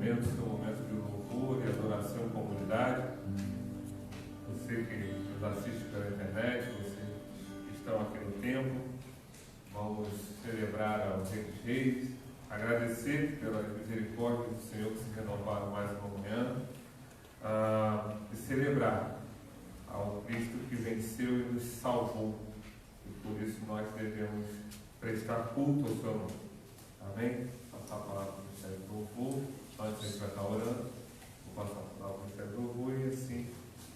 momento, seu momento de louvor e adoração em comunidade. Você que nos assiste pela internet, vocês que estão aqui no templo, vamos celebrar ao Rei dos Reis, agradecer pelas misericórdias do Senhor que se renovaram mais uma manhã, e celebrar ao Cristo que venceu e nos salvou. E por isso nós devemos prestar culto ao seu nome. Amém? Passar a palavra para o Ministério do Louvor. Antes a gente vai estar orando. Vou passar a palavra para o Ministério do Louvor e assim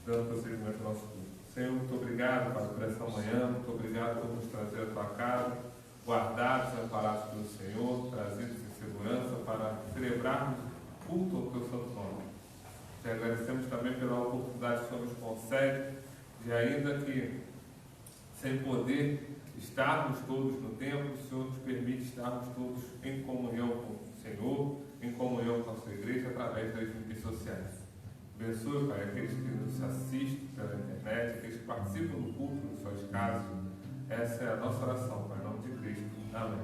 dando prosseguimento ao nosso culto. Senhor, muito obrigado, Pai, por essa manhã. Muito obrigado por nos trazer a tua casa, guardados e amparados pelo Senhor, trazidos em segurança para celebrarmos culto ao teu santo nome. Te agradecemos também pela oportunidade que o Senhor nos concede de, ainda que sem poder estarmos todos no templo, o Senhor nos permite estarmos todos em comunhão com o Senhor, em comunhão com a sua igreja, através das mídias sociais. Abençoe, Pai, aqueles que nos assistem pela internet, aqueles que participam do culto nas suas casas. Essa é a nossa oração, Pai, em nome de Cristo. Amém.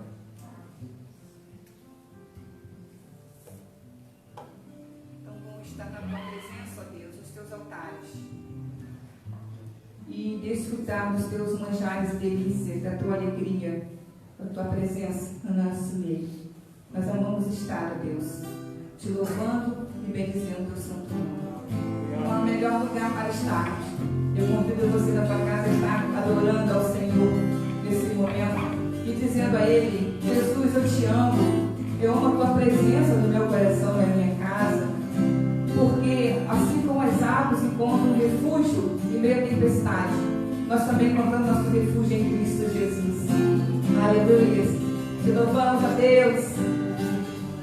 Então vamos estar na tua presença, ó Deus, nos teus altares, e desfrutar dos teus manjares e delícias, da tua alegria, da tua presença no nosso meio. Nós amamos estar, ó Deus, te louvando e bendizendo o teu santo nome. Não há melhor lugar para estarmos. Eu convido você na tua casa a estar adorando ao Senhor nesse momento e dizendo a Ele: Jesus, eu te amo, eu amo a tua presença no meu coração e na minha casa, porque assim como as águas encontram refúgio em meio à tempestade, nós também encontramos nosso refúgio em Cristo Jesus. Aleluia. Te louvamos a Deus,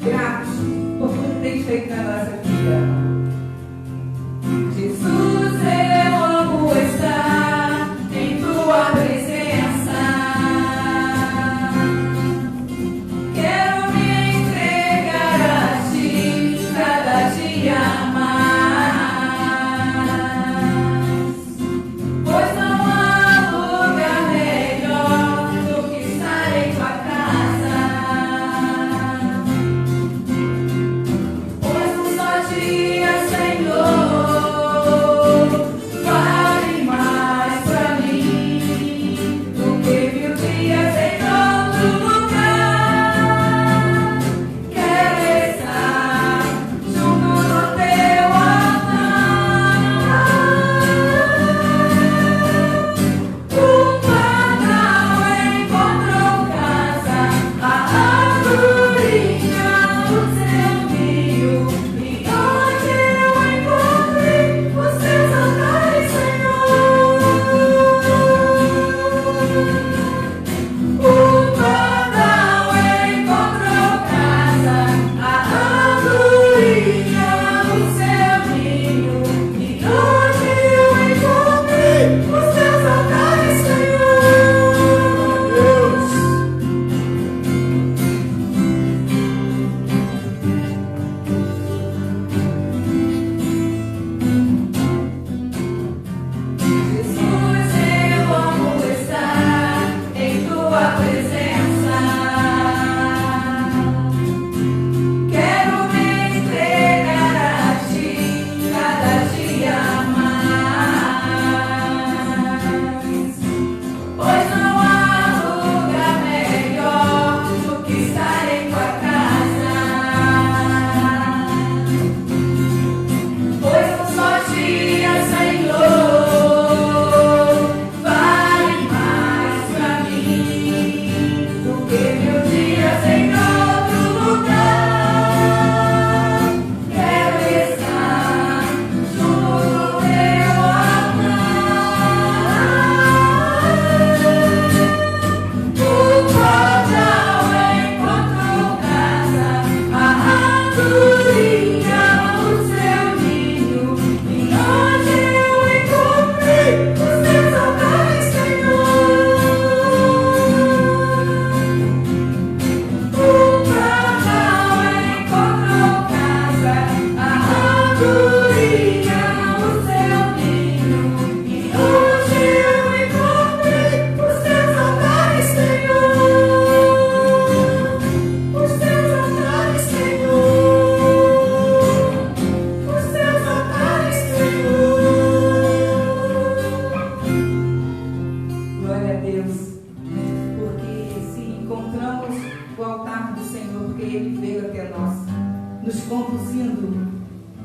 gratos por tudo que tem feito na nossa vida. Jesus, eu amo estar em tua presença. Quero me entregar a ti cada dia mais, pois não há lugar melhor do que estar em tua casa. Pois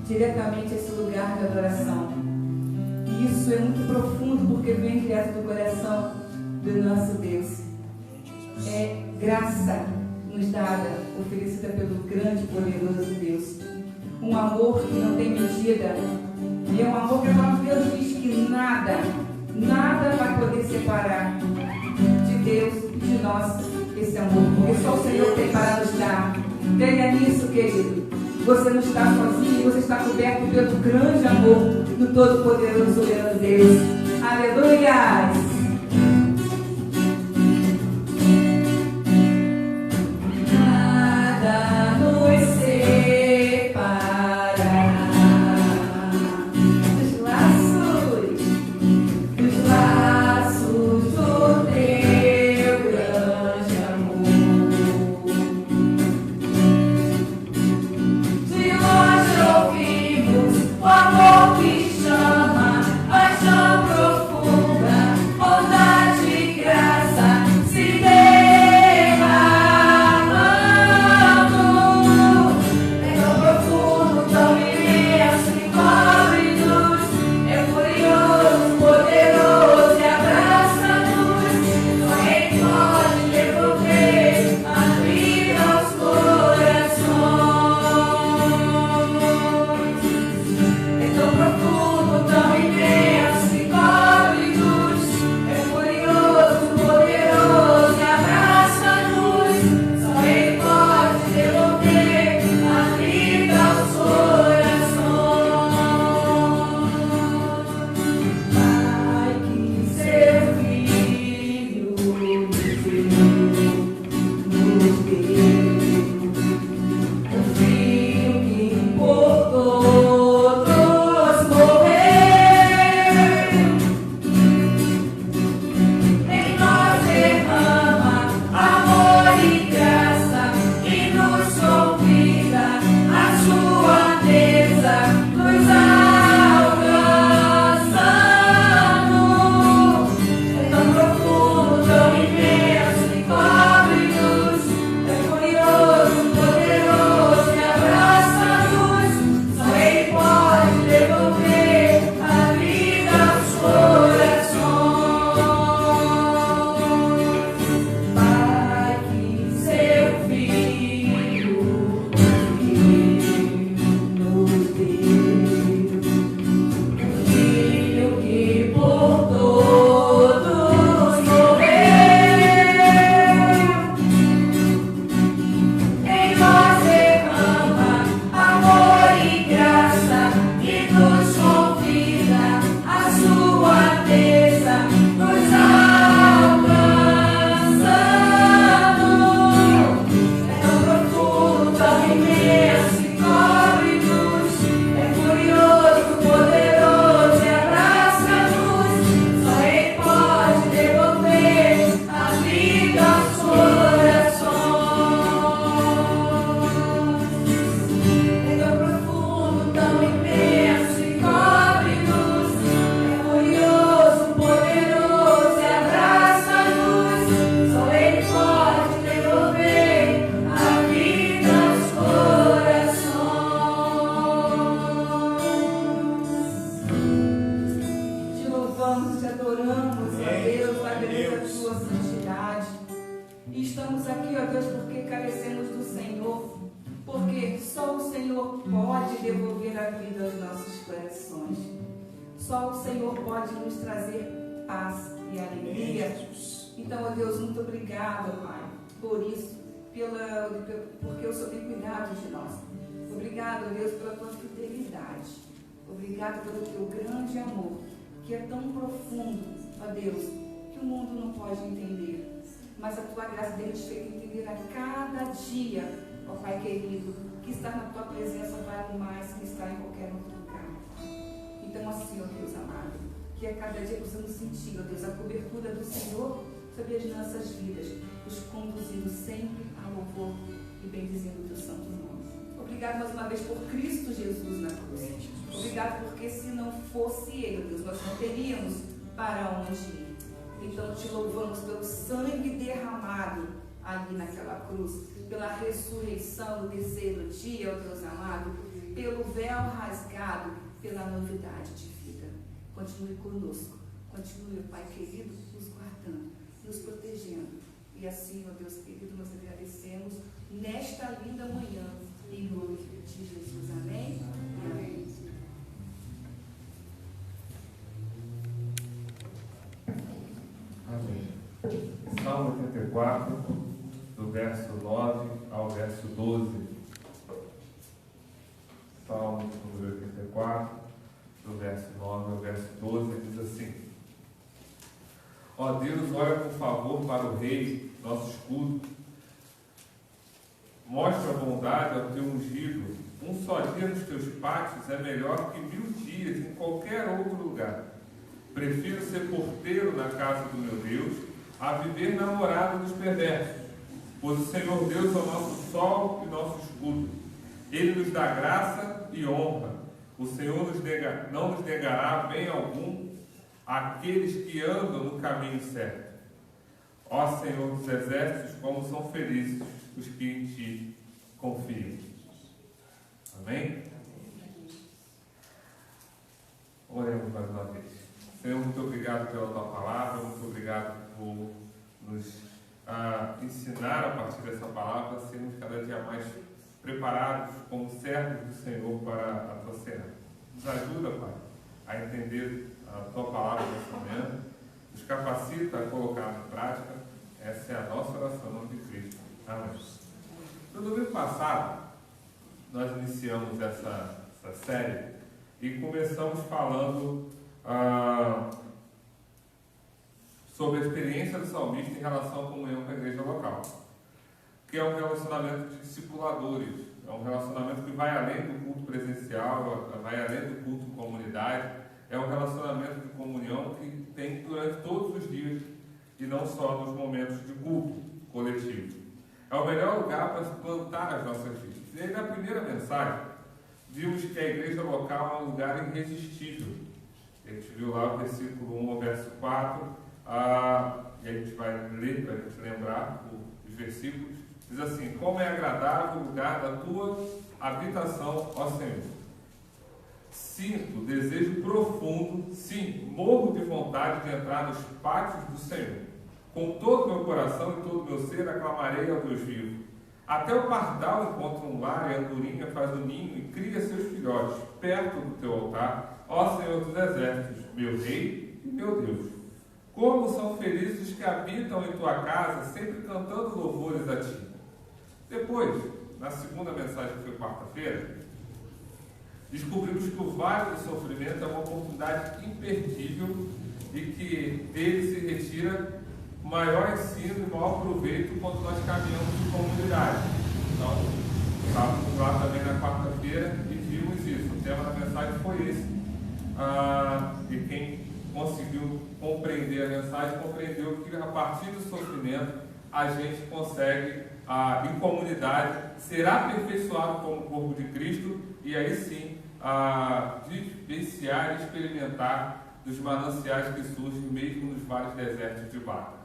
diretamente a esse lugar de adoração. E isso é muito profundo porque vem direto do coração do nosso Deus. É graça nos dada, oferecida pelo grande e poderoso Deus. Um amor que não tem medida. E é um amor que a palavra de Deus diz que nada vai poder separar de Deus e de nós esse amor. Porque só o Senhor tem para nos dar. Tenha nisso, querido. Você não está sozinho, você está coberto pelo grande amor do Todo-Poderoso soberano Deus. Aleluia! Só o Senhor pode nos trazer paz e alegria. Então, ó Deus, muito obrigado, Pai, por isso, porque o Senhor tem cuidado de nós. Obrigado, Deus, pela tua fidelidade. Obrigado pelo teu grande amor, que é tão profundo, ó Deus, que o mundo não pode entender. Mas a tua graça tem nos feito entender a cada dia, ó Pai querido, que estar na tua presença vale mais que estar em qualquer outro lugar. Então, assim, ó Deus amado, que a cada dia possamos sentir, ó Deus, a cobertura do Senhor sobre as nossas vidas, nos conduzindo sempre a louvor e bendizendo o teu santo nome. Obrigado mais uma vez por Cristo Jesus na cruz. Obrigado porque se não fosse Ele, ó Deus, nós não teríamos para onde ir. Então te louvamos pelo sangue derramado ali naquela cruz, pela ressurreição no terceiro dia, ó Deus amado, pelo véu rasgado, pela novidade de vida. Continue conosco. Continue, Pai querido, nos guardando, nos protegendo. E assim, ó Deus querido, nós agradecemos nesta linda manhã, em nome de Jesus. Amém? Amém. Amém. Salmo 84, do verso 9 ao verso 12. Salmo número 84, do verso 9 ao verso 12, diz assim: Ó Deus, olha com favor para o Rei, nosso escudo. Mostra a bondade ao teu ungido. Um só dia nos teus pátios é melhor que 1000 dias em qualquer outro lugar. Prefiro ser porteiro na casa do meu Deus a viver na morada dos perversos. Pois o Senhor Deus é o nosso sol e nosso escudo. Ele nos dá graça e honra. O Senhor não nos negará bem algum àqueles que andam no caminho certo. Ó Senhor dos exércitos, como são felizes os que em ti confiam. Amém? Oremos mais uma vez. Senhor, muito obrigado pela tua palavra, muito obrigado por nos ensinar a partir dessa palavra, sermos cada dia mais preparados como servos do Senhor para a tua cena. Nos ajuda, Pai, a entender a tua palavra nessa manhã, nos capacita a colocar na prática. Essa é a nossa oração, em nome de Cristo. Amém. No domingo passado, nós iniciamos essa série e começamos falando sobre a experiência do salmista em relação à comunhão com a igreja local, que é um relacionamento de discipuladores, é um relacionamento que vai além do culto presencial, vai além do culto em comunidade, é um relacionamento de comunhão que tem durante todos os dias e não só nos momentos de culto coletivo. É o melhor lugar para se plantar as nossas vidas. E aí, na primeira mensagem, vimos que a igreja local é um lugar irresistível. A gente viu lá o versículo 1 ao verso 4, e a gente vai ler para a gente lembrar os versículos. Diz assim: como é agradável o lugar da tua habitação, ó Senhor. Sinto desejo profundo, sim, morro de vontade de entrar nos pátios do Senhor. Com todo o meu coração e todo o meu ser aclamarei ao Deus vivo. Até o pardal encontra um lar e a andorinha faz um ninho e cria seus filhotes perto do teu altar, ó Senhor dos exércitos, meu Rei e meu Deus. Como são felizes os que habitam em tua casa, sempre cantando louvores a ti. Depois, na segunda mensagem, que foi quarta-feira, descobrimos que o vale do sofrimento é uma oportunidade imperdível e que dele se retira maior ensino e maior proveito quando nós caminhamos em comunidade. Então, estávamos lá também na quarta-feira e vimos isso. O tema da mensagem foi esse. E quem conseguiu compreender a mensagem compreendeu que a partir do sofrimento a gente consegue, em comunidade, ser aperfeiçoado como corpo de Cristo e aí sim vivenciar e experimentar dos mananciais que surgem mesmo nos vários desertos de Baca.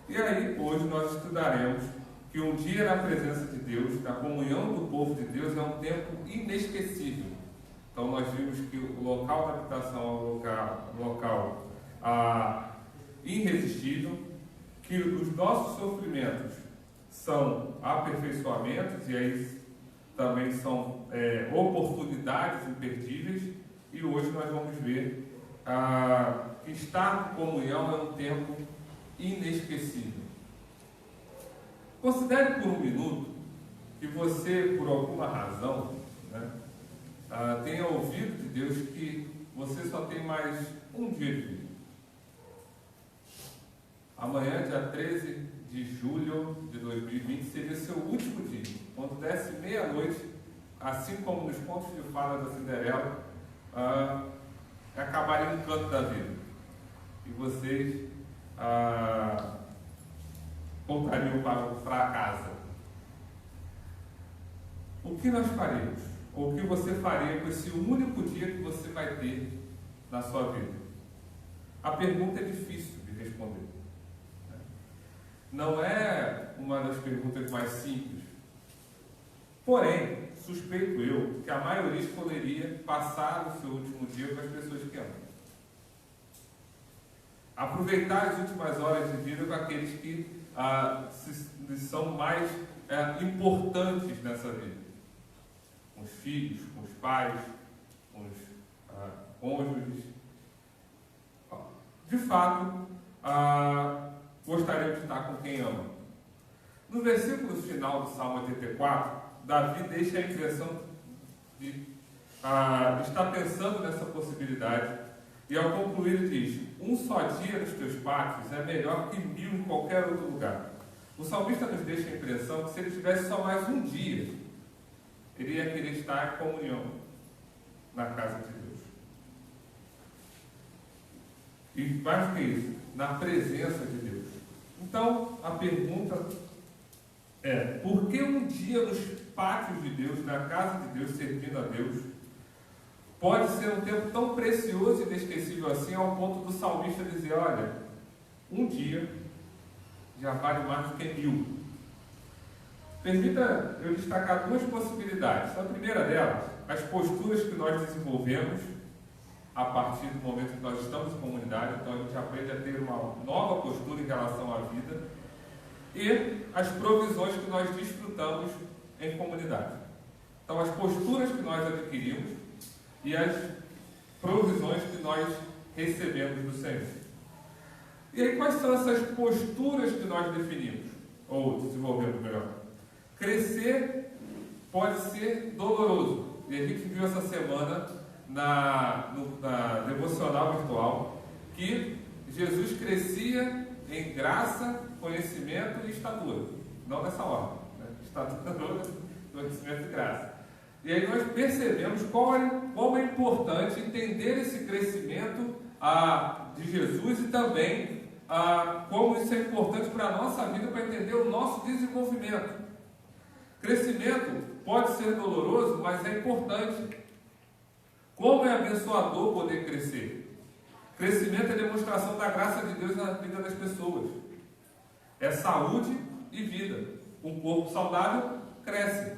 E aí, hoje, nós estudaremos que um dia na presença de Deus, na comunhão do povo de Deus, é um tempo inesquecível. Então, nós vimos que o local da habitação é um local irresistível, que os nossos sofrimentos são aperfeiçoamentos, e aí também são oportunidades imperdíveis, e hoje nós vamos ver que estar em comunhão é um tempo inesquecível. Considere por um minuto que você, por alguma razão, tenha ouvido de Deus que você só tem mais um dia de vida. Amanhã, dia 13 de julho de 2020, seria seu último dia. Quando desse meia-noite, assim como nos contos de fada da Cinderela, acabaria um canto da vida. E vocês voltariam para casa. O que nós faremos? Ou o que você faria com esse único dia que você vai ter na sua vida? A pergunta é difícil de responder. Não é uma das perguntas mais simples. Porém, suspeito eu, que a maioria escolheria passar o seu último dia com as pessoas que amam. Aproveitar as últimas horas de vida com aqueles que são mais importantes nessa vida. Com os filhos, com os pais, com os cônjuges. De fato, gostaria de estar com quem ama. No versículo final do Salmo 84, Davi deixa a impressão de estar pensando nessa possibilidade, e ao concluir ele diz: um só dia nos teus pátios é melhor que 1000 em qualquer outro lugar. O salmista nos deixa a impressão que se ele tivesse só mais um dia, ele ia querer estar em comunhão na casa de Deus. E mais do que isso, na presença de Deus. Então, a pergunta é: por que um dia nos pátios de Deus, na casa de Deus, servindo a Deus, pode ser um tempo tão precioso e inesquecível assim, ao ponto do salmista dizer: olha, um dia já vale mais do que 1000. Permita eu destacar duas possibilidades. A primeira delas, as posturas que nós desenvolvemos a partir do momento que nós estamos em comunidade. Então a gente aprende a ter uma nova postura em relação à vida, e as provisões que nós desfrutamos em comunidade. Então, as posturas que nós adquirimos e as provisões que nós recebemos do Senhor. E aí, quais são essas posturas que nós definimos, ou desenvolvemos melhor? Crescer pode ser doloroso, e a gente viu essa semana na devocional virtual que Jesus crescia em graça, conhecimento e estatura. Não nessa ordem, né? Estatura, conhecimento e graça. E aí nós percebemos como é importante entender esse crescimento de Jesus, e também como isso é importante para a nossa vida, para entender o nosso desenvolvimento. Crescimento pode ser doloroso, mas é importante. Como é abençoador poder crescer. Crescimento é demonstração da graça de Deus na vida das pessoas. É saúde e vida. Um corpo saudável cresce.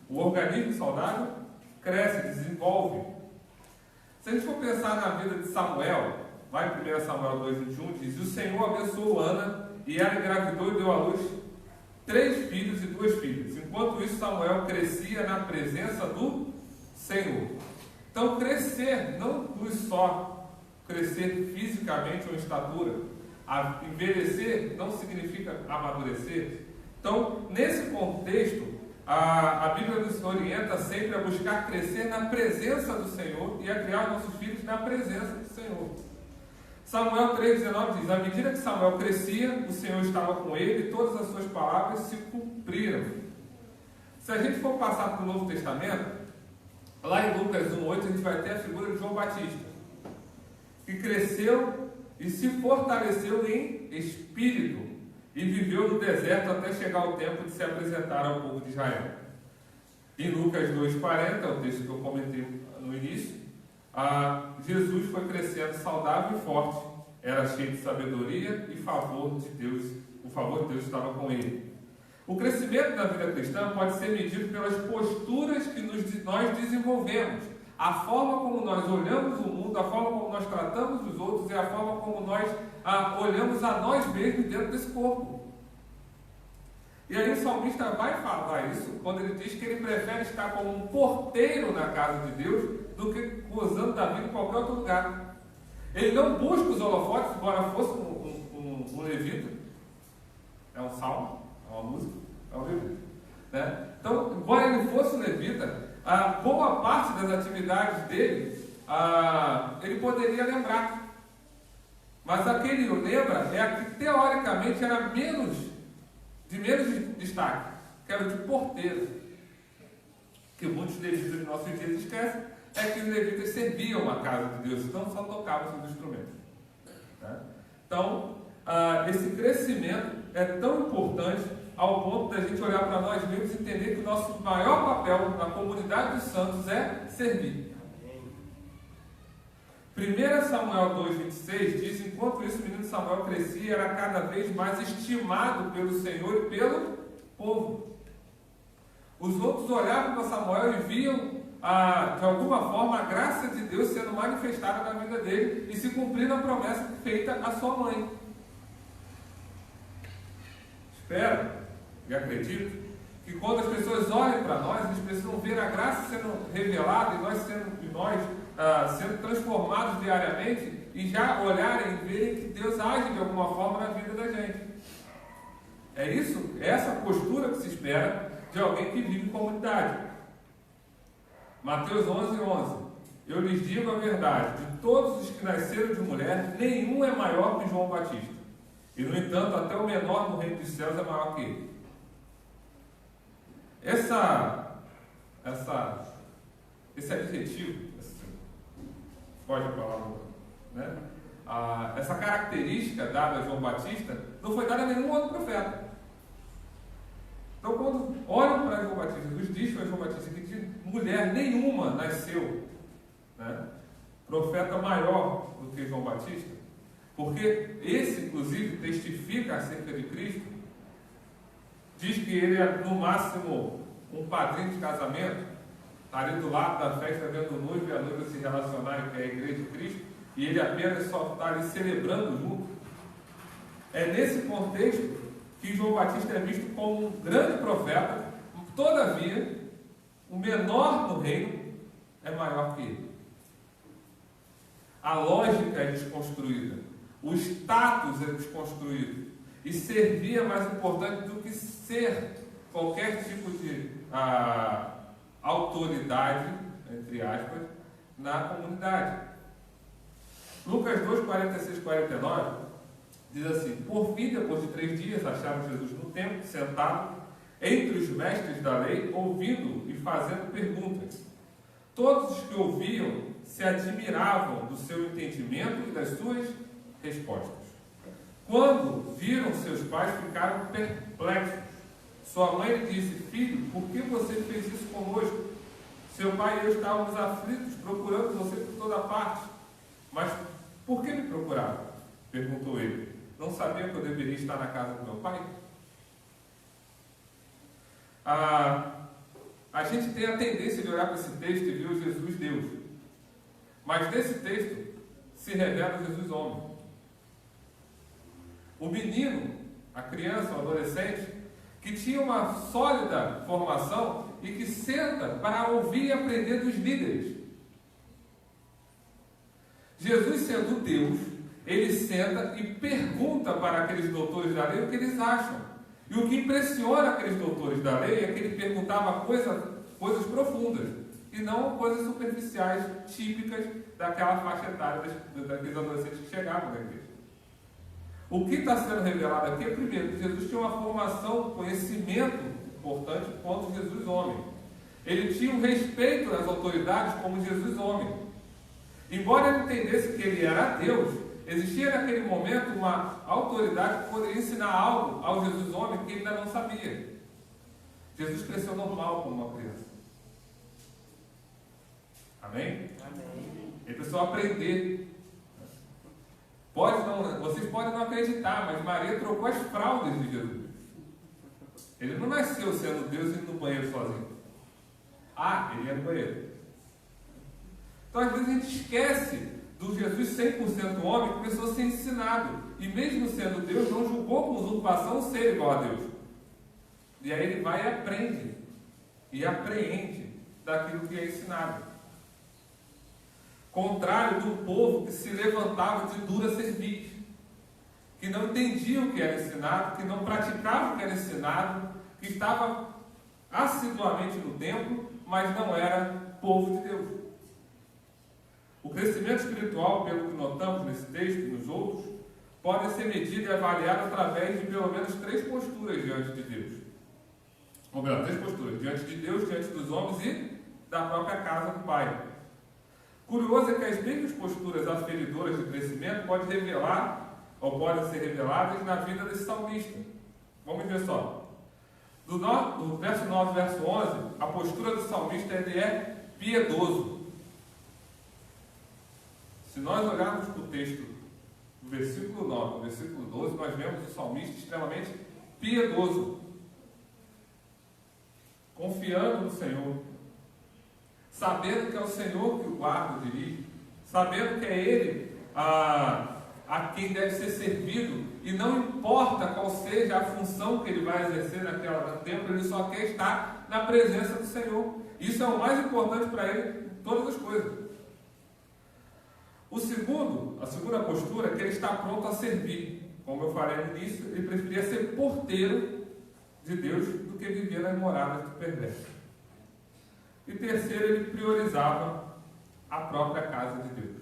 O organismo saudável cresce, desenvolve. Se a gente for pensar na vida de Samuel, vai em 1 Samuel 2,21, diz: o Senhor abençoou Ana, e ela engravidou e deu à luz 3 filhos e 2 filhas. Enquanto isso, Samuel crescia na presença do Senhor. Então, crescer, não só crescer fisicamente ou em estatura. Envelhecer não significa amadurecer. Então, nesse contexto, a Bíblia nos orienta sempre a buscar crescer na presença do Senhor e a criar nossos filhos na presença do Senhor. Samuel 3,19 diz: à medida que Samuel crescia, o Senhor estava com ele e todas as suas palavras se cumpriram. Se a gente for passar para o Novo Testamento, lá em Lucas 1,8 a gente vai ter a figura de João Batista, que cresceu e se fortaleceu em espírito e viveu no deserto até chegar o tempo de se apresentar ao povo de Israel. Em Lucas 2,40, o texto que eu comentei no início, Jesus foi crescendo saudável e forte, era cheio de sabedoria e favor de Deus, o favor de Deus estava com ele. O crescimento da vida cristã pode ser medido pelas posturas que nós desenvolvemos, a forma como nós olhamos o mundo, a forma como nós tratamos os outros e a forma como nós olhamos a nós mesmos dentro desse corpo. E aí o salmista vai falar isso quando ele diz que ele prefere estar como um porteiro na casa de Deus do que gozando da vida em qualquer outro lugar. Ele não busca os holofotes, embora fosse um levita. É um salmo, é uma música, é um levita, né? Então, embora ele fosse um levita, boa parte das atividades dele ele poderia lembrar. Mas a que ele lembra é a que teoricamente era de menos destaque, que era de porteiro. Que muitos levitas de nossos dias esquecem, é que os levitas serviam a casa de Deus, então só tocavam seus instrumentos. Né? Então, esse crescimento é tão importante ao ponto da gente olhar para nós mesmos e entender que o nosso maior papel na comunidade dos santos é servir. 1 Samuel 2,26 diz: enquanto isso o menino Samuel crescia e era cada vez mais estimado pelo Senhor e pelo povo. Os outros olhavam para Samuel e viam, de alguma forma, a graça de Deus sendo manifestada na vida dele e se cumprindo a promessa feita à sua mãe. Espero e acredito que quando as pessoas olhem para nós, eles precisam ver a graça sendo revelada e nós sendo transformados diariamente e já olharem e verem que Deus age de alguma forma na vida da gente. É isso, é essa postura que se espera de alguém que vive em comunidade. Mateus 11:11. Eu lhes digo a verdade, de todos os que nasceram de mulher, nenhum é maior que João Batista. E, no entanto, até o menor no reino dos céus é maior que ele. Esse adjetivo, pode a palavra, né? Essa característica dada a João Batista não foi dada a nenhum outro profeta. Então, quando olham para João Batista, Jesus diz para João Batista que de mulher nenhuma nasceu, né, profeta maior do que João Batista, porque esse, inclusive, testifica acerca de Cristo, diz que ele é, no máximo, um padrinho de casamento, está ali do lado da festa, vendo o noivo e a noiva se relacionarem, que é a igreja de Cristo, e ele apenas só está ali celebrando junto. É nesse contexto que João Batista é visto como um grande profeta, todavia, o menor no reino é maior que ele. A lógica é desconstruída, o status é desconstruído, e servir é mais importante do que ser qualquer tipo de autoridade, entre aspas, na comunidade. Lucas 2, 46 e 49 diz assim: por fim, depois de 3 dias, acharam Jesus no templo, sentado entre os mestres da lei, ouvindo e fazendo perguntas. Todos os que ouviam se admiravam do seu entendimento e das suas respostas. Quando viram seus pais, ficaram perplexos. Sua mãe lhe disse: filho, por que você fez isso conosco? Seu pai e eu estávamos aflitos, procurando você por toda parte. Mas por que me procuraram? Perguntou ele. Não sabia que eu deveria estar na casa do meu pai? A gente tem a tendência de olhar para esse texto e ver o Jesus Deus. Mas nesse texto se revela o Jesus homem. O menino, a criança, o adolescente, que tinha uma sólida formação e que senta para ouvir e aprender dos líderes. Jesus, sendo Deus, ele senta e pergunta para aqueles doutores da lei o que eles acham. E o que impressiona aqueles doutores da lei é que ele perguntava coisas profundas e não coisas superficiais, típicas daquela faixa etária daqueles adolescentes que chegavam na igreja. O que está sendo revelado aqui é, primeiro, que Jesus tinha uma formação, conhecimento importante quanto Jesus homem. Ele tinha um respeito às autoridades como Jesus homem. Embora ele entendesse que ele era Deus, existia naquele momento uma autoridade que poderia ensinar algo ao Jesus homem que ele ainda não sabia. Jesus cresceu normal como uma criança. Amém? Amém. Ele precisou aprender. Vocês podem não acreditar, mas Maria trocou as fraldas de Jesus. Ele não nasceu sendo Deus e indo no banheiro sozinho. Ele ia no banheiro. Então, às vezes, a gente esquece do Jesus 100% homem que precisou ser ensinado. E mesmo sendo Deus, não julgou com usurpação ser igual a Deus. E aí ele vai e aprende. E apreende daquilo que é ensinado. Contrário do povo que se levantava de dura cerviz, que não entendia o que era ensinado, que não praticava o que era ensinado, que estava assiduamente no templo, mas não era povo de Deus. O crescimento espiritual, pelo que notamos nesse texto e nos outros, pode ser medido e avaliado através de pelo menos 3 posturas diante de Deus. Ou melhor, 3 posturas: diante de Deus, diante dos homens e da própria casa do Pai. Curioso é que as mesmas posturas aferidoras de crescimento podem ser reveladas na vida desse salmista. Vamos ver só. Do verso 9 ao verso 11, a postura do salmista ele é piedoso. Se nós olharmos para o texto do versículo 9 ao versículo 12, nós vemos o salmista extremamente piedoso. confiando no Senhor, sabendo que é o Senhor que o guarda, o dirige, sabendo que é Ele a quem deve ser servido, e não importa qual seja a função que ele vai exercer naquela tempo, ele só quer estar na presença do Senhor. Isso é o mais importante para ele em todas as coisas. A segunda postura é que ele está pronto a servir. Como eu falei no início, ele preferia ser porteiro de Deus do que viver nas moradas do perverso. E terceiro, ele priorizava a própria casa de Deus.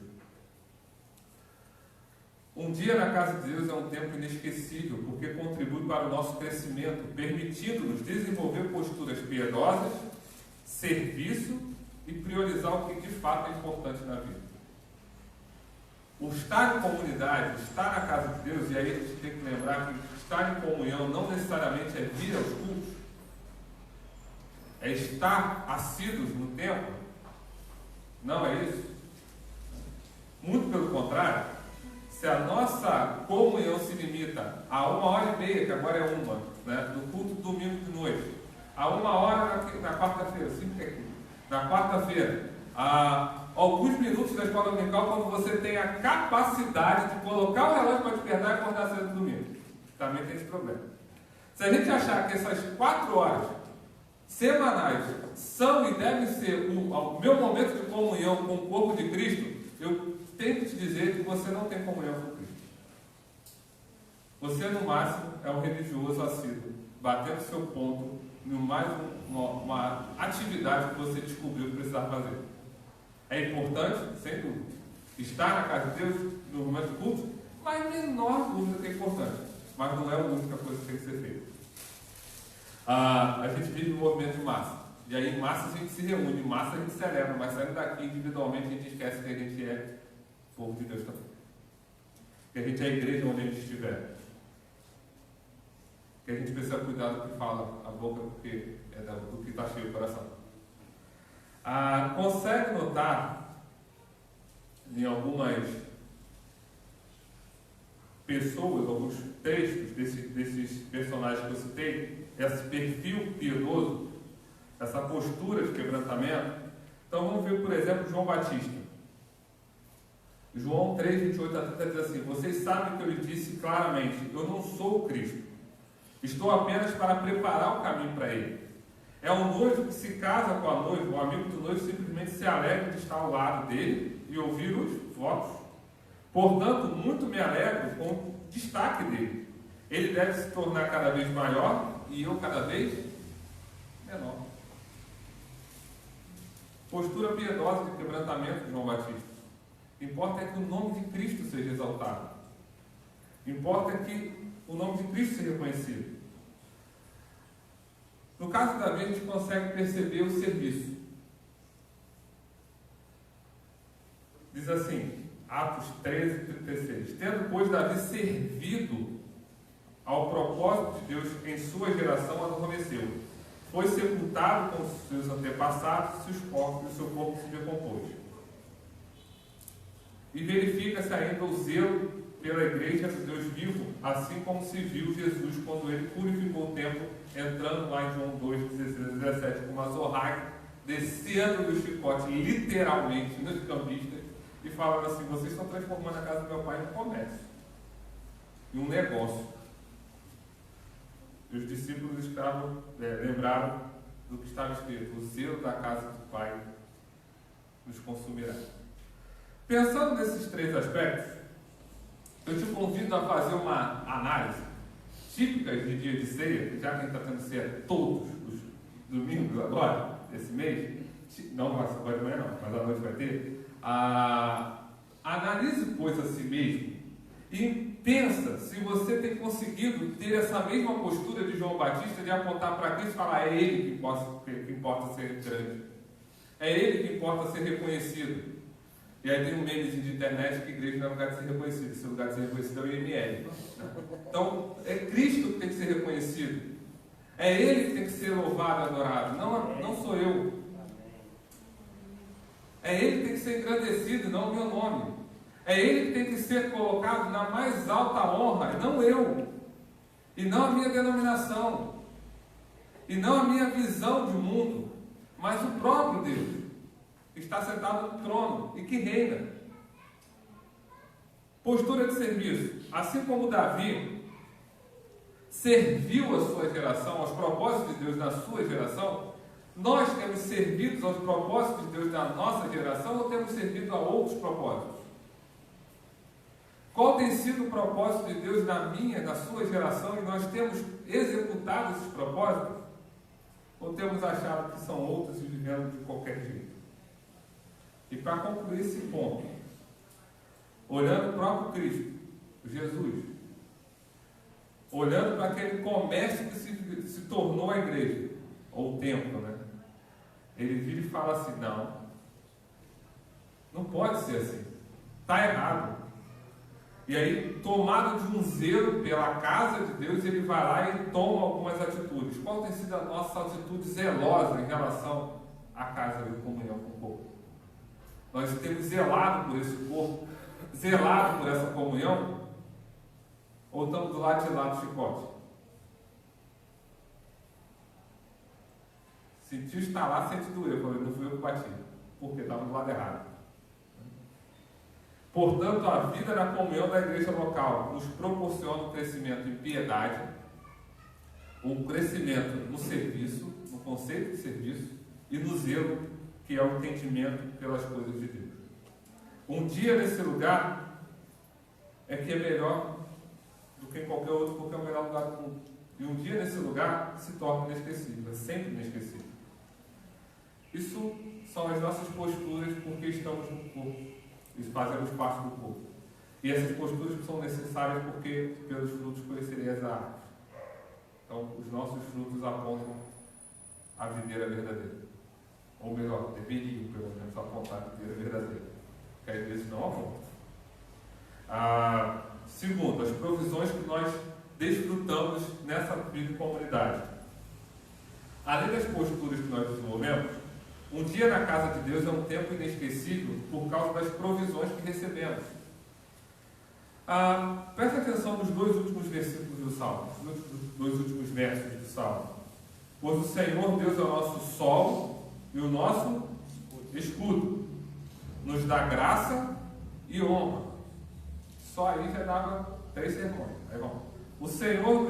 Um dia na casa de Deus é um tempo inesquecível, porque contribui para o nosso crescimento, permitindo-nos desenvolver posturas piedosas, serviço e priorizar o que de fato é importante na vida. O estar em comunidade, estar na casa de Deus, e aí a gente tem que lembrar que estar em comunhão não necessariamente é vir aos cultos, é estar assíduos no templo. Não é isso. Muito pelo contrário. Se a nossa comunhão se limita a 1h30, que agora é uma, né, do culto domingo de noite, a 1h na quarta-feira, sempre aqui, na quarta-feira, a alguns minutos da escola dominical, quando você tem a capacidade de colocar o relógio para despertar e acordar cedo no domingo. Também tem esse problema. Se a gente achar que essas 4 horas semanais são e devem ser o meu momento de comunhão com o corpo de Cristo, eu tenho que te dizer que você não tem comunhão com Cristo. Você, no máximo, é um religioso assíduo, batendo seu ponto em mais uma atividade que você descobriu que precisava fazer. É importante, sem dúvida. Estar na casa de Deus, no momento do culto, mas a menor dúvida que é importante. Mas não é a única coisa que tem que ser feita. A gente vive um movimento de massa. E aí, em massa, a gente se reúne, em massa, a gente celebra, mas saindo daqui individualmente, a gente esquece que a gente é povo de Deus também. Que a gente é a igreja onde a gente estiver. Que a gente precisa cuidar do que fala a boca, porque é do que está cheio o coração. Consegue notar em algumas pessoas, alguns textos desses personagens que eu citei, esse perfil piedoso, essa postura de quebrantamento? Então vamos ver, por exemplo, João Batista. João 3, 28 a 30 diz assim: vocês sabem que eu lhes disse claramente, eu não sou o Cristo, estou apenas para preparar o caminho para ele. É um noivo que se casa com a noiva, o amigo do noivo simplesmente se alegra de estar ao lado dele e ouvir os votos. Portanto, muito me alegro com o destaque dele. Ele deve se tornar cada vez maior e eu cada vez menor. Postura piedosa de quebrantamento de João Batista. Importa é que o nome de Cristo seja exaltado. Importa é que o nome de Cristo seja reconhecido. No caso de Davi, a gente consegue perceber o serviço. Diz assim, Atos 13, 36. Tendo, pois, Davi servido ao propósito de Deus em sua geração, adormeceu. Foi sepultado com seus antepassados e o seu corpo se decompôs. E verifica-se ainda o zelo pela igreja do Deus vivo, assim como se viu Jesus quando ele purificou o templo, entrando lá em João 2, 16 a 17, com uma zorraia, descendo do chicote, literalmente, nos cambistas, e falando assim: vocês estão transformando a casa do meu pai em um comércio, em um negócio. E os discípulos lembraram do que estava escrito: o zelo da casa do pai nos consumirá. Pensando nesses 3 aspectos, eu te convido a fazer uma análise típica de dia de ceia, já que a gente está tendo ceia todos os domingos agora, esse mês. Não vai de manhã não, mas à noite vai ter. Analise, pois, a si mesmo e pensa se você tem conseguido ter essa mesma postura de João Batista, de apontar para Cristo e falar: é Ele que importa ser grande, é Ele que importa ser reconhecido. E aí tem um memezinho de internet que a igreja não é lugar de ser reconhecido, esse lugar de ser reconhecido é o IML. Então, é Cristo que tem que ser reconhecido, é Ele que tem que ser louvado e adorado, não sou eu. É Ele que tem que ser engrandecido, não o meu nome. É Ele que tem que ser colocado na mais alta honra, não eu, e não a minha denominação. E não a minha visão de mundo, mas o próprio Deus, que está sentado no trono e que reina. Postura de serviço. Assim como Davi serviu a sua geração, aos propósitos de Deus na sua geração, nós temos servido aos propósitos de Deus na nossa geração ou temos servido a outros propósitos? Qual tem sido o propósito de Deus na minha, na sua geração, e nós temos executado esses propósitos? Ou temos achado que são outros e vivendo de qualquer jeito? E para concluir esse ponto, olhando o próprio Cristo, Jesus, olhando para aquele comércio que se tornou a igreja, ou o templo, né? Ele vira e fala assim: não pode ser assim, está errado. E aí, tomado de um zelo pela casa de Deus, ele vai lá e toma algumas atitudes. Qual tem sido a nossa atitude zelosa em relação à casa de comunhão com o povo? Nós temos zelado por esse corpo, zelado por essa comunhão, ou estamos do lado de lá do chicote? Sentiu estar lá, sente doer. Eu falei: não fui eu que bati, porque estava do lado errado. Portanto, a vida na comunhão da igreja local nos proporciona um crescimento em piedade, um crescimento no serviço, no conceito de serviço, e no zelo, que é o entendimento pelas coisas de Deus. Um dia nesse lugar é que é melhor do que em qualquer outro, porque é o melhor lugar do mundo. E um dia nesse lugar se torna inesquecível, é sempre inesquecível. Isso são as nossas posturas porque estamos no corpo. Isso fazemos parte do corpo. E essas posturas são necessárias porque pelos frutos conhecereis a árvore. Então, os nossos frutos apontam a videira verdadeira. Ou melhor, deveriam, pelo menos, apontar a videira verdadeira. Porque às vezes não apontam. Segundo, as provisões que nós desfrutamos nessa vida em comunidade. Além das posturas que nós desenvolvemos, um dia na casa de Deus é um tempo inesquecível por causa das provisões que recebemos. Preste atenção nos dois últimos versículos do Salmo, nos dois últimos versos do Salmo. Pois o Senhor Deus é o nosso sol e o nosso escudo, nos dá graça e honra. Só aí já dava 3 sermões. Aí vamos. O Senhor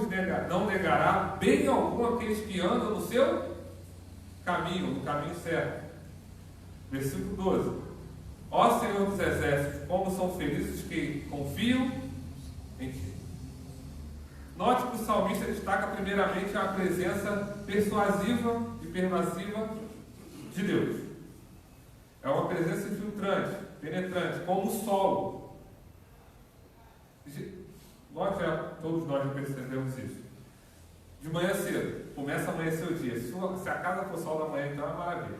não negará bem algum aqueles que andam no seu caminho, no caminho certo. Versículo 12. Ó Senhor dos exércitos, como são felizes que confiam em Ti. Note que o salmista destaca primeiramente a presença persuasiva e pervasiva de Deus. É uma presença infiltrante, penetrante, como o sol. Todos nós já percebemos isso. De manhã cedo, começa a amanhecer o dia. Se a casa for sol da manhã, então é maravilha.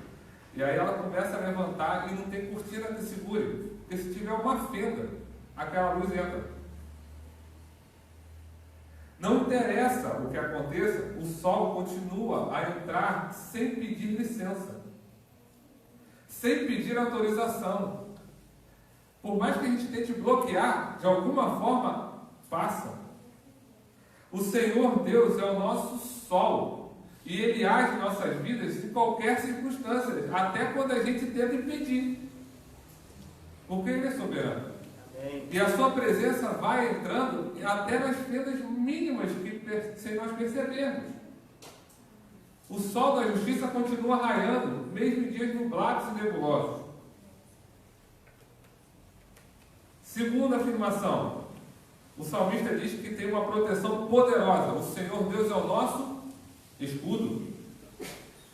E aí ela começa a levantar e não tem cortina que segure. Porque se tiver uma fenda, aquela luz entra. Não interessa o que aconteça, o sol continua a entrar sem pedir licença, sem pedir autorização. Por mais que a gente tente bloquear, de alguma forma, passa. O Senhor Deus é o nosso sol, e Ele age em nossas vidas em qualquer circunstância, até quando a gente tenta impedir, porque Ele é soberano. Amém. E a sua presença vai entrando até nas fendas mínimas que sem nós percebermos. O sol da justiça continua raiando, mesmo em dias nublados e nebulosos. Segunda afirmação. O salmista diz que tem uma proteção poderosa. O Senhor Deus é o nosso escudo.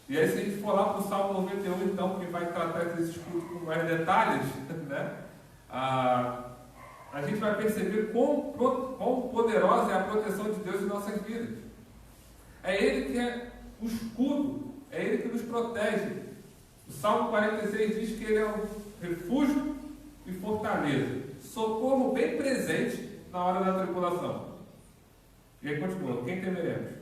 E aí, se a gente for lá para o Salmo 91, então, que vai tratar desse escudo com mais detalhes, né? A gente vai perceber quão poderosa é a proteção de Deus em nossas vidas. É Ele que é o escudo, é Ele que nos protege. O Salmo 46 diz que Ele é um refúgio e fortaleza, socorro bem presente na hora da tribulação. E aí continua: quem temeremos?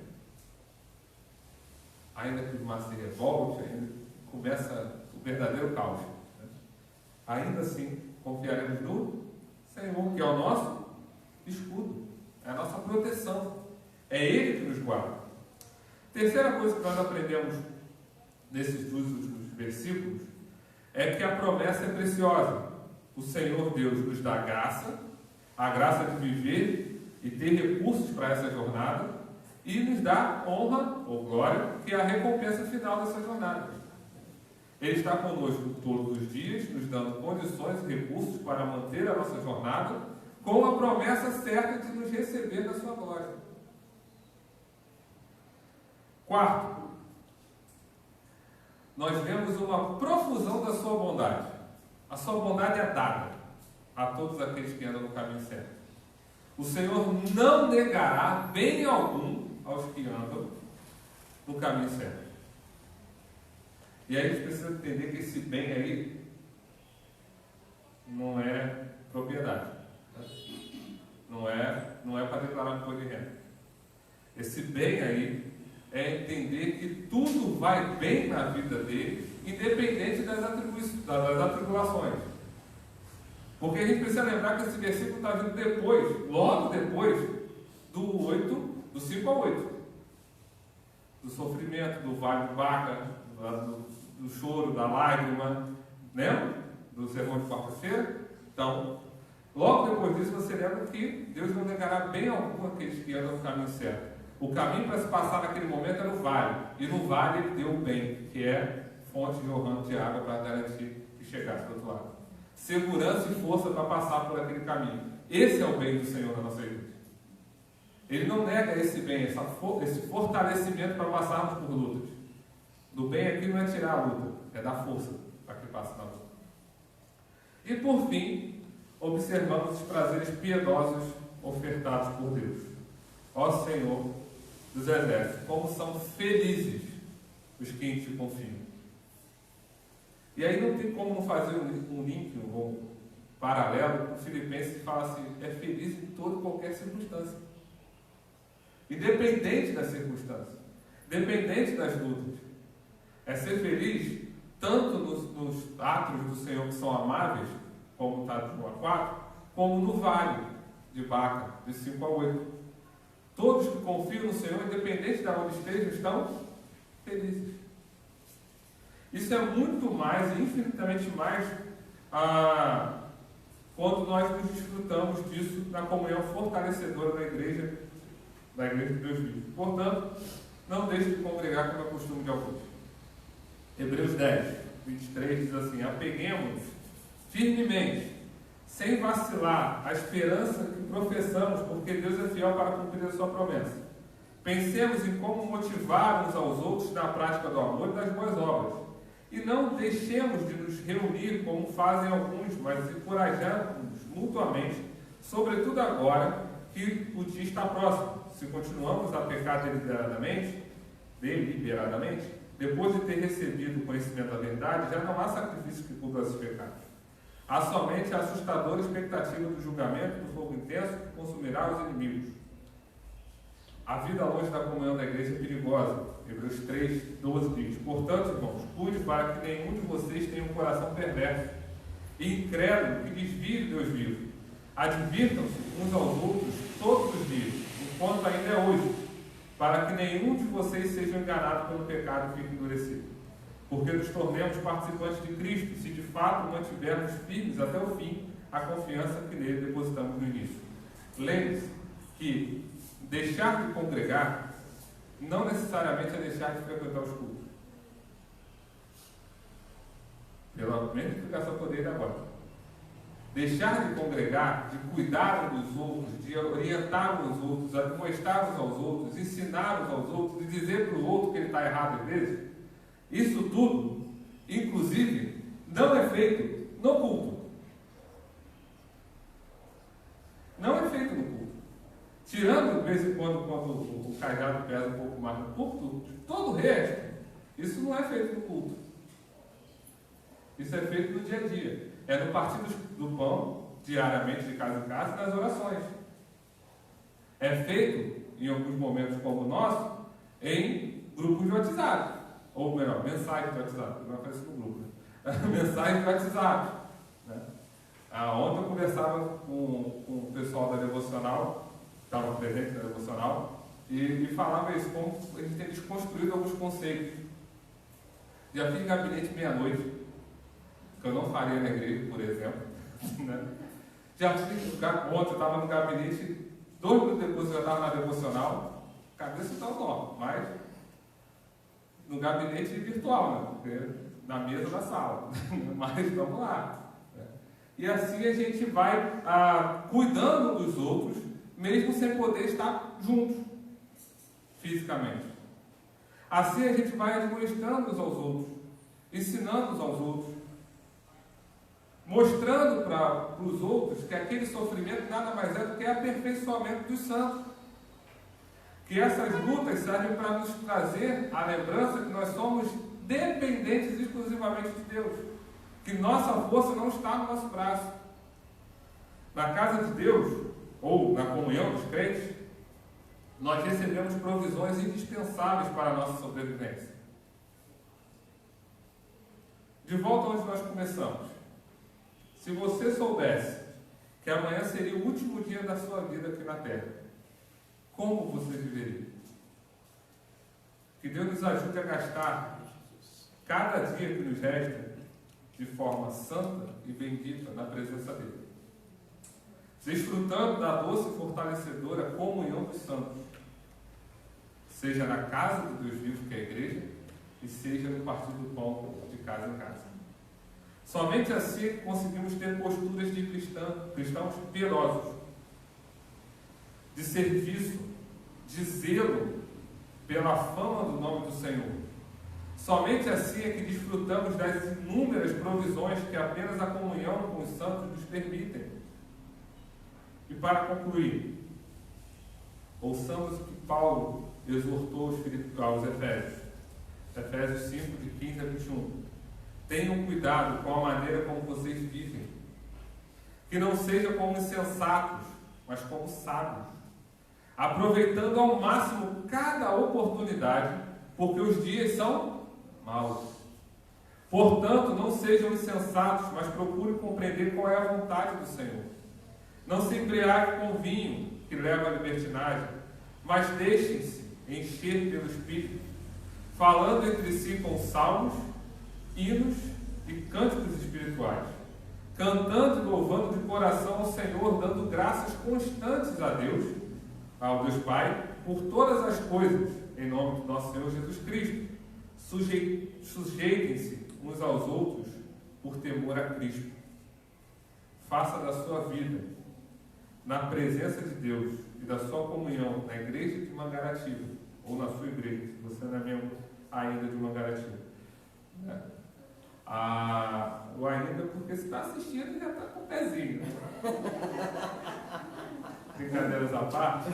Ainda que o mar se revolte, ainda começa o verdadeiro caos. Né? Ainda assim, confiaremos no Senhor, que é o nosso escudo, é a nossa proteção. É Ele que nos guarda. Terceira coisa que nós aprendemos nesses 2 últimos versículos é que a promessa é preciosa. O Senhor Deus nos dá a graça de viver e ter recursos para essa jornada, e nos dá honra ou glória, que é a recompensa final dessa jornada. Ele está conosco todos os dias, nos dando condições e recursos para manter a nossa jornada, com a promessa certa de nos receber da sua glória. Quarto, nós vemos uma profusão da sua bondade. A sua bondade é dada a todos aqueles que andam no caminho certo. O Senhor não negará bem algum aos que andam no caminho certo. E aí a gente precisa entender que esse bem aí não é propriedade. Né? Não é para declarar imposto de renda. Esse bem aí é entender que tudo vai bem na vida dele, independente das atribulações. Porque a gente precisa lembrar que esse versículo está vindo depois, logo depois do 5 ao 8. Do sofrimento, do vale de Baca, do choro, da lágrima, lembra? Do sermão de quarta-feira. Então, logo depois disso, você lembra que Deus não negará bem algum aqueles que andam no caminho certo. O caminho para se passar naquele momento era o vale. E no vale ele deu o bem, que é fonte jorrando de água para garantir que chegasse do outro lado. Segurança e força para passar por aquele caminho. Esse é o bem do Senhor na nossa vida. Ele não nega esse bem, esse fortalecimento para passarmos por lutas. Do bem aqui não é tirar a luta, é dar força para que passe na luta. E por fim, observamos os prazeres piedosos ofertados por Deus. Ó Senhor dos exércitos, como são felizes os que em ti confiam. E aí não tem como não fazer um link, um paralelo com Filipenses, que fala assim, é feliz em toda e qualquer circunstância. Independente das circunstâncias, independente das lutas. É ser feliz tanto nos atos do Senhor que são amáveis, como está de 1 a 4, como no vale de Baca, de 5 a 8. Todos que confiam no Senhor, independente de onde estejam, estão felizes. Isso é muito mais, infinitamente mais, quando nós nos desfrutamos disso na comunhão fortalecedora da igreja de Deus vivo. Portanto, não deixe de congregar como é costume de alguns. Hebreus 10, 23 diz assim, apeguemos firmemente, sem vacilar, a esperança que professamos, porque Deus é fiel para cumprir a sua promessa. Pensemos em como motivar uns aos outros na prática do amor e das boas obras. E não deixemos de nos reunir como fazem alguns, mas encorajamos mutuamente, sobretudo agora que o dia está próximo. Se continuamos a pecar deliberadamente, depois de ter recebido o conhecimento da verdade, já não há sacrifício que cubra esses pecados. Há somente a assustadora expectativa do julgamento do fogo intenso que consumirá os inimigos. A vida longe da comunhão da igreja é perigosa. Hebreus 3, 12 diz, portanto, irmãos, cuide para que nenhum de vocês tenha um coração perverso e incrédulo que desvie de Deus vivo. Advirtam-se uns aos outros todos os dias, enquanto ainda é hoje, para que nenhum de vocês seja enganado pelo pecado que fique endurecido. Porque nos tornemos participantes de Cristo, se de fato mantivermos firmes até o fim a confiança que nele depositamos no início. Lembre-se que deixar de congregar não necessariamente é deixar de frequentar os cultos. Pela mesma explicação que eu dei agora. Deixar de congregar, de cuidar uns dos outros, de orientar uns aos outros, admoestar uns aos outros, ensinar uns aos outros, e dizer para o outro que ele está errado às vezes, isso tudo, inclusive, não é feito no culto. Não é feito no culto. Tirando, de vez em quando o cajado pesa um pouco mais no culto, todo o resto, isso não é feito no culto. Isso é feito no dia a dia. É no partir do pão, diariamente, de casa em casa, nas orações. É feito, em alguns momentos como o nosso, em grupos de WhatsApp. Ou melhor, mensagens de WhatsApp. Não aparece no grupo. Mensagens de WhatsApp. Né? Ontem eu conversava com o pessoal da devocional, estava presente na devocional, e falava isso, como a gente tem desconstruído alguns conceitos. Já fiz gabinete meia-noite, que eu não faria na igreja, por exemplo. Né? Já fiz, ontem eu estava no gabinete, 2 minutos depois eu já estava na devocional, cabeça está nó, mas no gabinete virtual, né? Porque na mesa da sala. Mas vamos lá. Né? E assim a gente vai cuidando dos outros, mesmo sem poder estar juntos, fisicamente. Assim a gente vai admoestando uns aos outros, ensinando uns aos outros, mostrando para os outros que aquele sofrimento nada mais é do que aperfeiçoamento dos santos. Que essas lutas servem para nos trazer a lembrança que nós somos dependentes exclusivamente de Deus. Que nossa força não está no nosso braço. Na casa de Deus, ou na comunhão dos crentes, nós recebemos provisões indispensáveis para a nossa sobrevivência. De volta onde nós começamos. Se você soubesse que amanhã seria o último dia da sua vida aqui na Terra, como você viveria? Que Deus nos ajude a gastar cada dia que nos resta de forma santa e bendita na presença dele, desfrutando da doce e fortalecedora comunhão dos santos, seja na casa do Deus vivo, que é a igreja, e seja no partir do pão de casa em casa. Somente assim conseguimos ter posturas de cristãos piedosos, de serviço, de zelo pela fama do nome do Senhor. Somente assim é que desfrutamos das inúmeras provisões que apenas a comunhão com os santos nos permitem. E para concluir, ouçamos o que Paulo exortou aos Efésios. Efésios 5, de 15 a 21. Tenham cuidado com a maneira como vocês vivem. Que não seja como insensatos, mas como sábios, aproveitando ao máximo cada oportunidade, porque os dias são maus. Portanto, não sejam insensatos, mas procurem compreender qual é a vontade do Senhor. Não se embriaguem com vinho, que leva à libertinagem, mas deixem-se encher pelo Espírito, falando entre si com salmos, hinos e cânticos espirituais, cantando e louvando de coração ao Senhor, dando graças constantes a Deus, ao Deus Pai, por todas as coisas, em nome do nosso Senhor Jesus Cristo. Sujeitem-se uns aos outros por temor a Cristo. Faça da sua vida, na presença de Deus e da sua comunhão na igreja de Mangaratiba, ou na sua igreja, se você não é membro ainda de Mangaratiba. Né? O ainda, porque se está assistindo, já está com o pezinho. Brincadeiras à parte,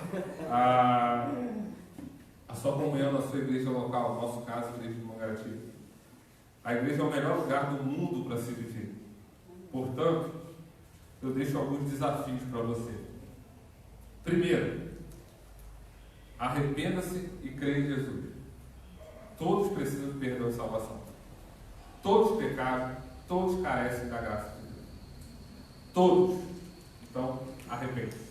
a sua comunhão na sua igreja local, no nosso caso, a igreja de Mangaratiba. A igreja é o melhor lugar do mundo para se viver. Portanto, eu deixo alguns desafios para você. Primeiro, arrependa-se e creia em Jesus. Todos precisam de perdão e salvação. Todos pecaram, todos carecem da graça de Deus. Todos. Então, arrependa-se.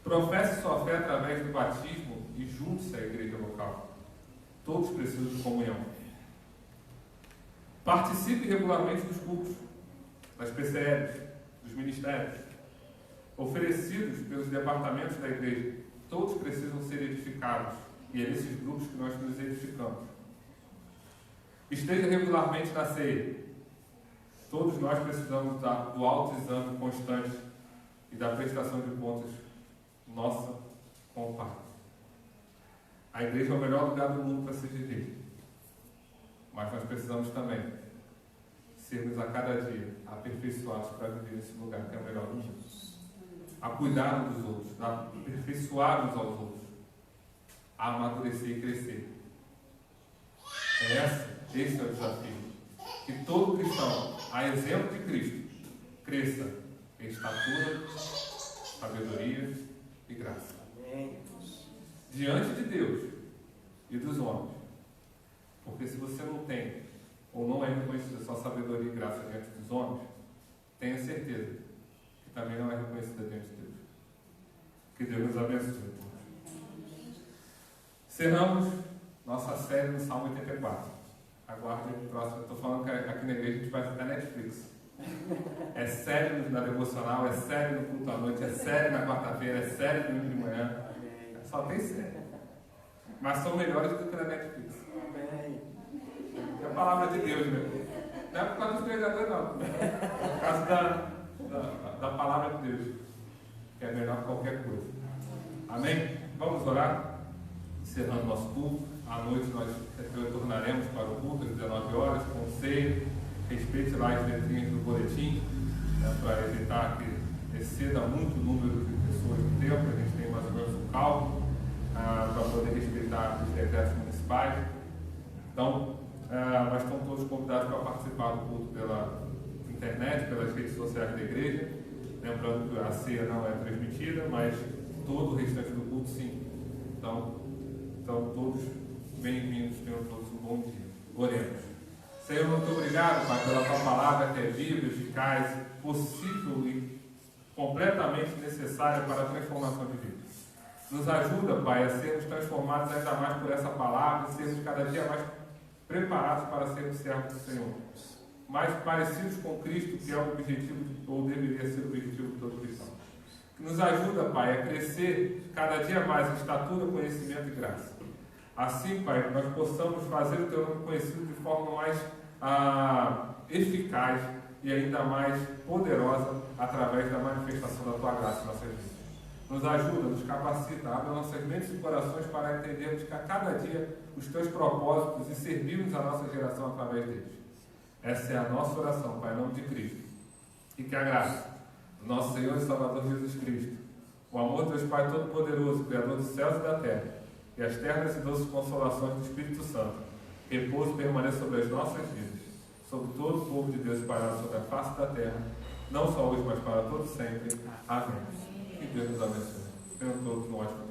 Professe sua fé através do batismo e junte-se à igreja local. Todos precisam de comunhão. Participe regularmente dos cultos, das PCLs, dos ministérios, oferecidos pelos departamentos da igreja. Todos precisam ser edificados, e é nesses grupos que nós nos edificamos. Esteja regularmente na ceia. Todos nós precisamos do autoexame constante e da prestação de contas nossa com o Pai. A igreja é o melhor lugar do mundo para se viver. Mas nós precisamos também sermos a cada dia aperfeiçoados para viver nesse lugar que é o melhor do mundo. A cuidar uns dos outros, a aperfeiçoar uns aos outros, a amadurecer e crescer. Esse é o desafio. Que todo cristão, a exemplo de Cristo, cresça em estatura, sabedoria e graça. Diante de Deus e dos homens. Porque se você não tem, ou não é reconhecida sua sabedoria e graça diante dos homens, tenha certeza que também não é reconhecida diante de Deus. Que Deus nos abençoe. Encerramos nossa série no Salmo 84. Aguarde o próximo. Eu estou falando que aqui na igreja a gente vai até Netflix. É série na devocional, é série no culto à noite, é série na quarta-feira, é série no domingo de manhã. Só tem série. Mas são melhores do que na Netflix. É a palavra de Deus, né? Não é por causa dos pregadores, não. É por causa da palavra de Deus, que é melhor que qualquer coisa. Amém? Vamos orar? Encerrando nosso culto. À noite nós retornaremos para o culto às 19 horas, com ceia. Respeite lá as letrinhas do boletim, né, para evitar que exceda muito o número de pessoas no tempo. A gente tem mais ou menos um cálculo para poder respeitar os decretos municipais. Então, mas estão todos convidados para participar do culto pela internet, pelas redes sociais da igreja. Lembrando que a ceia não é transmitida, mas todo o restante do culto sim. Então todos bem-vindos, tenham todos um bom dia. Oremos. Senhor, muito obrigado, Pai, pela tua palavra que é viva, eficaz, possível e completamente necessária para a transformação de vida. Nos ajuda, Pai, a sermos transformados ainda mais por essa palavra e sermos cada dia mais preparados para sermos servos do Senhor. Mais parecidos com Cristo, que é o objetivo, ou deveria ser o objetivo de todo cristão. Que nos ajuda, Pai, a crescer cada dia mais em estatura, conhecimento e graça. Assim, Pai, que nós possamos fazer o Teu nome conhecido de forma mais eficaz e ainda mais poderosa através da manifestação da Tua graça em nossas vidas. Nos ajuda, nos capacita, abre nossas mentes e corações para entendermos que a cada dia os Teus propósitos e servirmos a nossa geração através deles. Essa é a nossa oração, Pai, em nome de Cristo. E que a graça do nosso Senhor e Salvador Jesus Cristo, o amor de Deus Pai Todo-Poderoso, Criador dos céus e da terra, e as ternas e doces consolações do Espírito Santo, repouso e permaneça sobre as nossas vidas, sobre todo o povo de Deus espalhado sobre a face da terra, não só hoje, mas para todos sempre. Amém. Que Deus nos abençoe. Tenham todos um ótimo dia.